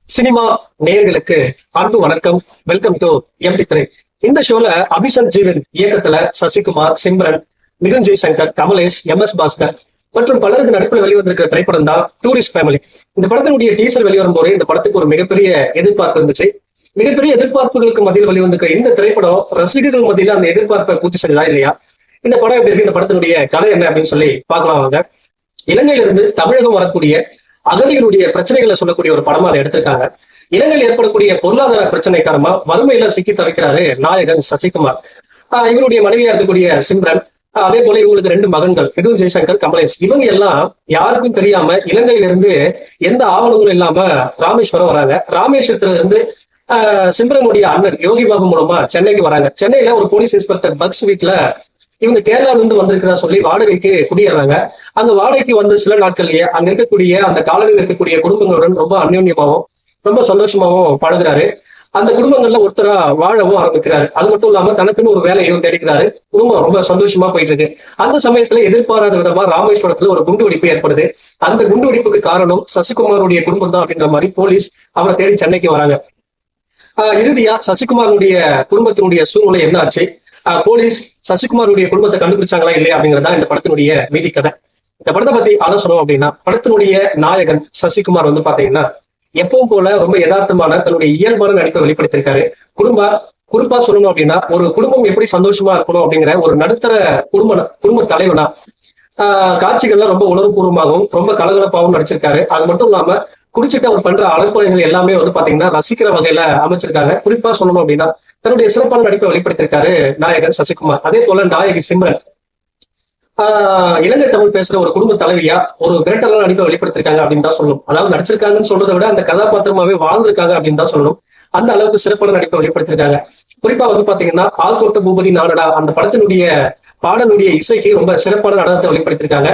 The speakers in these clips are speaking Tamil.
சினிமா நேயர்களுக்கு அன்பு வணக்கம். Welcome to MP three. இந்த ஷோல அபிஷன் ஜீவன் இயக்கத்துல சசிகுமார், சிம்ரன், மிதுன் ஜெய்சங்கர், கமலேஷ், எம்.எஸ். பாஸ்கர் மற்றும் பலருக்கு நடிப்பில் வெளிவந்திருக்கிற திரைப்படம் தான் டூரிஸ்ட் ஃபேமிலி. இந்த படத்தினுடைய டீசர் வெளிவரும் போது இந்த படத்துக்கு ஒரு மிகப்பெரிய எதிர்பார்ப்பு இருந்துச்சு. மிகப்பெரிய எதிர்பார்ப்புகளுக்கு மத்தியில் வெளிவந்திருக்கிற இந்த திரைப்படம் ரசிகர்கள் மத்தியில அந்த எதிர்பார்ப்பை பூர்த்தி செய்யலாம் இல்லையா? இந்த படம் எப்படி இருக்கு, இந்த படத்தினுடைய கதை என்ன அப்படின்னு சொல்லி பார்க்கலாம் வாங்க. இலங்கையிலிருந்து தமிழகம் வரக்கூடிய அகதிகளுடைய பிரச்சனைகளை சொல்லக்கூடிய ஒரு படமா அதை எடுத்திருக்காங்க. இலங்கையில் ஏற்படக்கூடிய பொருளாதார பிரச்சனை காரணமா வறுமையில சிக்கி தவிக்கிறாரு நாயகன் சசிகுமார். இவருடைய மனைவியா இருக்கக்கூடிய சிம்ரன், அதே போல இவங்களுக்கு 2 மகன்கள் மிதுன் ஜெய்சங்கர், கமலேஷ். இவங்க எல்லாம் யாருக்கும் தெரியாம இலங்கையிலிருந்து எந்த ஆவணங்களும் இல்லாம ராமேஸ்வரம் வராங்க. ராமேஸ்வரத்துல இருந்து சிம்ரனுடைய அண்ணன் யோகி பாபு மூலமா சென்னைக்கு வராங்க. சென்னையில ஒரு போலீஸ் இன்ஸ்பெக்டர் பக்ஸ் வீட்ல இவங்க கேரளால இருந்து வந்திருக்கிறதா சொல்லி வாடகைக்கு குடியேறாங்க. அந்த வாடகைக்கு வந்து சில நாட்கள்லயே அங்க இருக்கக்கூடிய அந்த காலனியில் இருக்கக்கூடிய குடும்பங்களுடன் ரொம்ப அந்யோன்யமாவும் ரொம்ப சந்தோஷமாவும் பழகுறாரு. அந்த குடும்பங்கள்ல ஒருத்தரா வாழவும் ஆரம்பிக்கிறாரு. அது மட்டும் இல்லாம தனக்குன்னு ஒரு வேலையும் தேடிக்கிறாரு. குடும்பம் ரொம்ப சந்தோஷமா போயிட்டு இருக்கு. அந்த சமயத்துல எதிர்பாராத விதமா ராமேஸ்வரத்துல ஒரு குண்டு வெடிப்பு ஏற்படுது. அந்த குண்டு வெடிப்புக்கு காரணம் சசிகுமாருடைய குடும்பம் தான் அப்படின்ற மாதிரி போலீஸ் அவரை தேடி சென்னைக்கு வராங்க. இறுதியா சசிகுமாருடைய குடும்பத்தினுடைய சூழ்நிலை என்ன ஆச்சு, போலீஸ் சசிகுமாருடைய குடும்பத்தை கண்டுபிடிச்சாங்களா இல்லையா அப்படிங்கறதா இந்த படத்தினுடைய மீதி கதை. இந்த படத்தை பத்தி ஆலோசனை அப்படின்னா, படத்தினுடைய நாயகன் சசிகுமார் வந்து பாத்தீங்கன்னா எப்பவும் போல ரொம்ப யதார்த்தமான தன்னுடைய இயல்பான நடிப்பை வெளிப்படுத்திருக்காரு. குறிப்பா சொல்லணும் அப்படின்னா, ஒரு குடும்பம் எப்படி சந்தோஷமா இருக்கணும் அப்படிங்கிற ஒரு நடுத்தர குடும்ப தலைவனா காட்சிகள்லாம் ரொம்ப உணர்வுபூர்வமாகவும் ரொம்ப கலகலப்பாகவும் நடிச்சிருக்காரு. அது மட்டும் இல்லாம குடிச்சிட்டு அவர் பண்ற அலப்பறைகள் எல்லாமே வந்து பாத்தீங்கன்னா ரசிக்கிற வகையில அமைச்சிருக்காங்க. குறிப்பா சொல்லணும் அப்படின்னா தன்னுடைய சிறப்பான நடிப்பை வெளிப்படுத்திருக்காரு நாயகன் சசிகுமார். அதே போல நாயகி சிம்ரன் இலங்கை தமிழ் பேசுற ஒரு குடும்ப தலைவியா ஒரு விரட்டலான நடிப்பை வெளிப்படுத்திருக்காங்க அப்படின்னு தான் சொல்லணும். அதாவது நடிச்சிருக்காங்கன்னு சொல்றதை விட அந்த கதாபாத்திரமாவே வாழ்ந்திருக்காங்க அப்படின்னு தான் சொல்லணும். அந்த அளவுக்கு சிறப்பான நடிப்பை வெளிப்படுத்திருக்காங்க. குறிப்பா வந்து பாத்தீங்கன்னா ஆள் தொட்ட பூபதி நானடா அந்த படத்தினுடைய பாடலுடைய இசைக்கு ரொம்ப சிறப்பான நடனத்தை வெளிப்படுத்திருக்காங்க.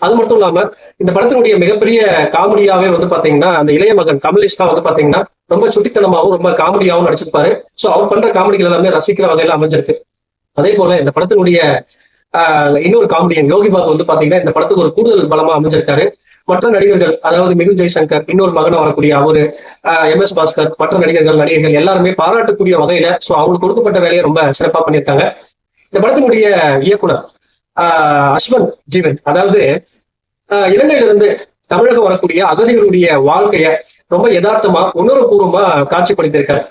அது மட்டும் இல்லாம இந்த படத்தினுடைய மிகப்பெரிய காமெடியாவே வந்து பாத்தீங்கன்னா அந்த இளைய மகன் கமலேஷ் தான் வந்து பாத்தீங்கன்னா ரொம்ப சுட்டித்தனமாகவும் ரொம்ப காமெடியாகவும் நடிச்சிருப்பாரு. சோ அவர் பண்ற காமெடிகள் எல்லாமே ரசிக்கிற வகையில அமைஞ்சிருக்கு. அதே போல இந்த படத்தினுடைய இன்னொரு காமெடியன் யோகி பாபு வந்து பாத்தீங்கன்னா இந்த படத்துக்கு ஒரு கூடுதல் பலமா அமைஞ்சிருக்காரு. மற்ற நடிகர்கள், அதாவது மிதுன் ஜெய்சங்கர், இன்னொரு மகனை வரக்கூடிய அவரு, எம்.எஸ். பாஸ்கர், மற்ற நடிகர்கள் எல்லாருமே பாராட்டக்கூடிய வகையில சோ அவங்களுக்கு கொடுக்கப்பட்ட வேலையை ரொம்ப சிறப்பா பண்ணியிருக்காங்க. இந்த படத்தினுடைய இயக்குனர் அஸ்வந்த் ஜீவன், அதாவது இலங்கையிலிருந்து தமிழகம் வரக்கூடிய அகதிகளுடைய வாழ்க்கைய ரொம்ப யதார்த்தமா உணர்வுபூர்வமா காட்சிப்படுத்தியிருக்காரு.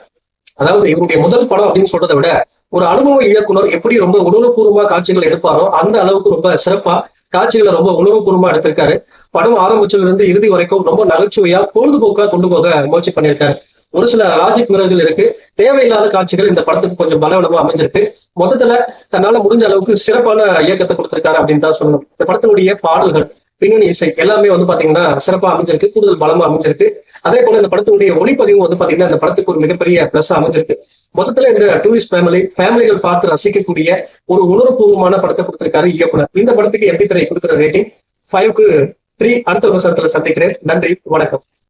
அதாவது இவருடைய முதல் படம் அப்படின்னு சொல்றதை விட ஒரு அனுபவ இயக்குனர் எப்படி ரொம்ப உணர்வுபூர்வமா காட்சிகள் எடுப்பாரோ அந்த அளவுக்கு ரொம்ப சிறப்பா காட்சிகளை ரொம்ப உணர்வுபூர்வமா எடுத்திருக்காரு. படம் ஆரம்பிச்சதுல இருந்து இறுதி வரைக்கும் ரொம்ப நகைச்சுவையா பொழுதுபோக்கா கொண்டு போக முயற்சி பண்ணியிருக்காரு. ஒரு சில லாஜிக் மிரர்கள் இருக்கு, தேவையில்லாத காட்சிகள் இந்த படத்துக்கு கொஞ்சம் பலவீனமா அமைஞ்சிருக்கு. மொத்தத்துல தன்னால முடிஞ்ச அளவுக்கு சிறப்பான இயக்கத்தை கொடுத்திருக்காரு அப்படின்னு தான் சொல்லணும். இந்த படத்தினுடைய பாடல்கள், பின்னணி இசை எல்லாமே வந்து பாத்தீங்கன்னா சிறப்பா அமைஞ்சிருக்கு, கூடுதல் பலமா அமைஞ்சிருக்கு. அதே போல இந்த படத்தினுடைய ஒளிப்பதிவும் வந்து பாத்தீங்கன்னா இந்த படத்துக்கு ஒரு மிகப்பெரிய பிளஸ் அமைஞ்சிருக்கு. மொத்தத்துல இந்த டூரிஸ்ட் ஃபேமிலிகள் பார்த்து ரசிக்கக்கூடிய ஒரு உணர்வுபூர்வமான படத்தை கொடுத்திருக்காரு இயக்குனர். இந்த படத்துக்கு எம்பி3 கொடுக்கிற ரேட்டிங் 5க்கு 3. அடுத்த ஒரு சந்திக்கிறேன். நன்றி, வணக்கம்.